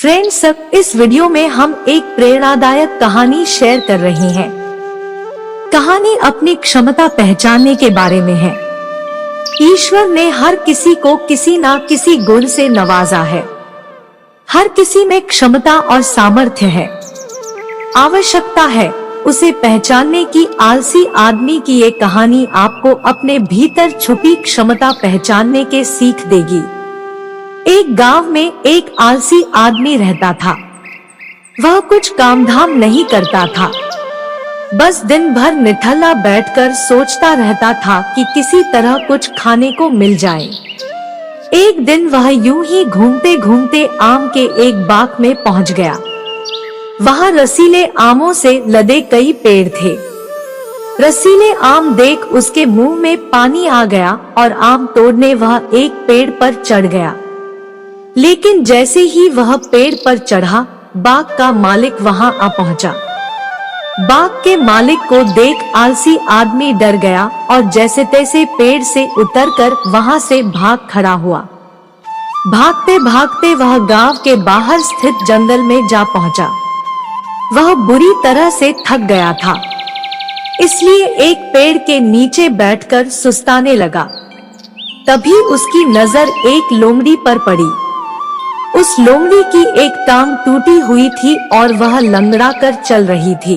Friends, इस video में हम एक प्रेरणादायक कहानी शेयर कर रहे हैं। कहानी अपनी क्षमता पहचानने के बारे में है। ईश्वर ने हर किसी को किसी ना किसी गुण से नवाजा है। हर किसी में क्षमता और सामर्थ्य है। आवश्यकता है उसे पहचानने की। आलसी आदमी की ये कहानी आपको अपने भीतर छुपी क्षमता पहचानने के सीख देगी। एक गांव में एक आलसी आदमी रहता था। वह कुछ काम धाम नहीं करता था, बस दिन भर निठल्ला बैठकर सोचता रहता था कि किसी तरह कुछ खाने को मिल जाए। एक दिन वह यूं ही घूमते घूमते आम के एक बाग में पहुंच गया। वहां रसीले आमों से लदे कई पेड़ थे। रसीले आम देख उसके मुंह में पानी आ गया और आम तोड़ने वह एक पेड़ पर चढ़ गया। लेकिन जैसे ही वह पेड़ पर चढ़ा, बाग का मालिक वहां आ पहुंचा। बाग के मालिक को देख आलसी आदमी डर गया और जैसे तैसे पेड़ से उतरकर वहां से भाग खड़ा हुआ। भागते भागते वह गांव के बाहर स्थित जंगल में जा पहुंचा। वह बुरी तरह से थक गया था, इसलिए एक पेड़ के नीचे बैठकर सुस्ताने लगा। तभी उसकी नजर एक लोमड़ी पर पड़ी। उस लोमड़ी की एक टांग टूटी हुई थी और वह लंगड़ा कर चल रही थी।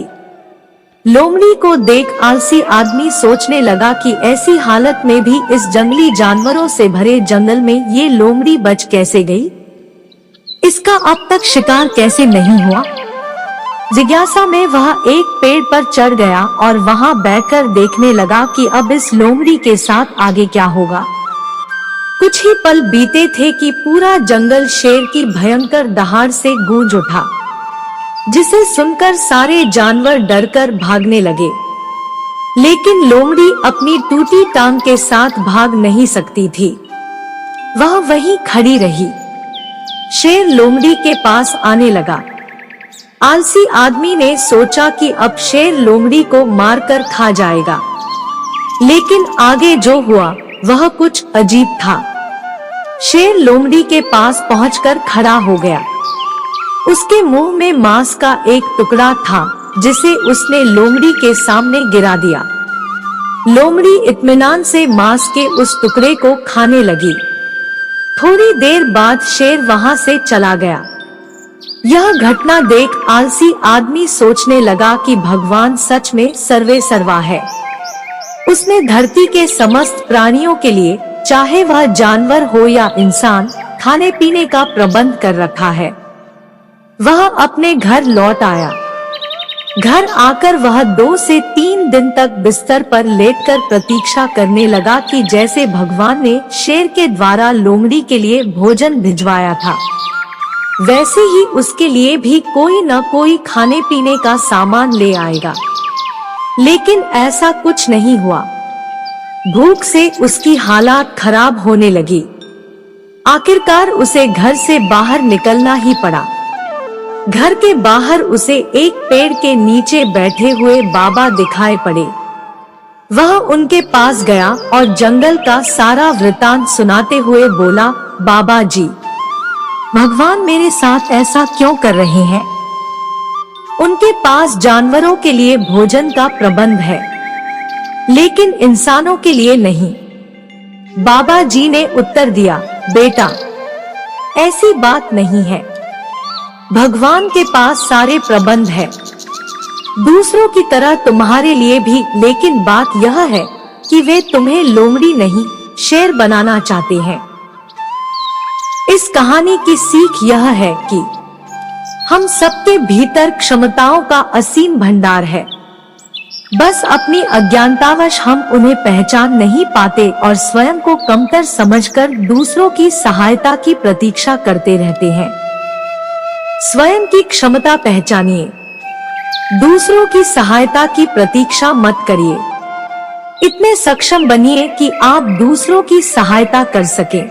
लोमड़ी को देख आलसी आदमी सोचने लगा कि ऐसी हालत में भी इस जंगली जानवरों से भरे जंगल में ये लोमड़ी बच कैसे गई? इसका अब तक शिकार कैसे नहीं हुआ? जिज्ञासा में वह एक पेड़ पर चढ़ गया और वहां बैठकर देखने लगा कि अब इस लोमड़ी के साथ आगे क्या होगा। कुछ ही पल बीते थे कि पूरा जंगल शेर की भयंकर दहाड़ से गूंज उठा, जिसे सुनकर सारे जानवर डरकर भागने लगे। लेकिन लोमड़ी अपनी टूटी टांग के साथ भाग नहीं सकती थी। वह वहीं खड़ी रही। शेर लोमड़ी के पास आने लगा। आलसी आदमी ने सोचा कि अब शेर लोमड़ी को मारकर खा जाएगा, लेकिन आगे जो हुआ वह कुछ अजीब था। शेर लोमड़ी के पास पहुंचकर खड़ा हो गया। उसके मुंह में मांस का एक टुकड़ा था, जिसे उसने लोमड़ी के सामने गिरा दिया। लोमड़ी इत्मीनान से मांस के उस टुकड़े को खाने लगी। थोड़ी देर बाद शेर वहां से चला गया। यह घटना देख आलसी आदमी सोचने लगा कि भगवान सच में सर्वे सर्वा है। उसने धरती के समस्त प्राणियों के लिए, चाहे वह जानवर हो या इंसान, खाने पीने का प्रबंध कर रखा है। वह अपने घर लौट आया। घर आकर वह 2 से 3 दिन तक बिस्तर पर लेटकर प्रतीक्षा करने लगा कि जैसे भगवान ने शेर के द्वारा लोमड़ी के लिए भोजन भिजवाया था, वैसे ही उसके लिए भी कोई न कोई खाने पीने का सामान ले आएगा। लेकिन ऐसा कुछ नहीं हुआ। भूख से उसकी हालत खराब होने लगी। आखिरकार उसे घर से बाहर निकलना ही पड़ा। घर के बाहर उसे एक पेड़ के नीचे बैठे हुए बाबा दिखाई पड़े। वह उनके पास गया और जंगल का सारा वृतांत सुनाते हुए बोला, बाबा जी, भगवान मेरे साथ ऐसा क्यों कर रहे हैं? उनके पास जानवरों के लिए भोजन का प्रबंध है, लेकिन इंसानों के लिए नहीं। बाबा जी ने उत्तर दिया, बेटा, ऐसी बात नहीं है। भगवान के पास सारे प्रबंध है, दूसरों की तरह तुम्हारे लिए भी। लेकिन बात यह है कि वे तुम्हें लोमड़ी नहीं, शेर बनाना चाहते हैं। इस कहानी की सीख यह है कि हम सबके भीतर क्षमताओं का असीम भंडार है। बस अपनी अज्ञानतावश हम उन्हें पहचान नहीं पाते और स्वयं को कमतर समझकर दूसरों की सहायता की प्रतीक्षा करते रहते हैं। स्वयं की क्षमता पहचानिए, दूसरों की सहायता की प्रतीक्षा मत करिए। इतने सक्षम बनिए कि आप दूसरों की सहायता कर सकें।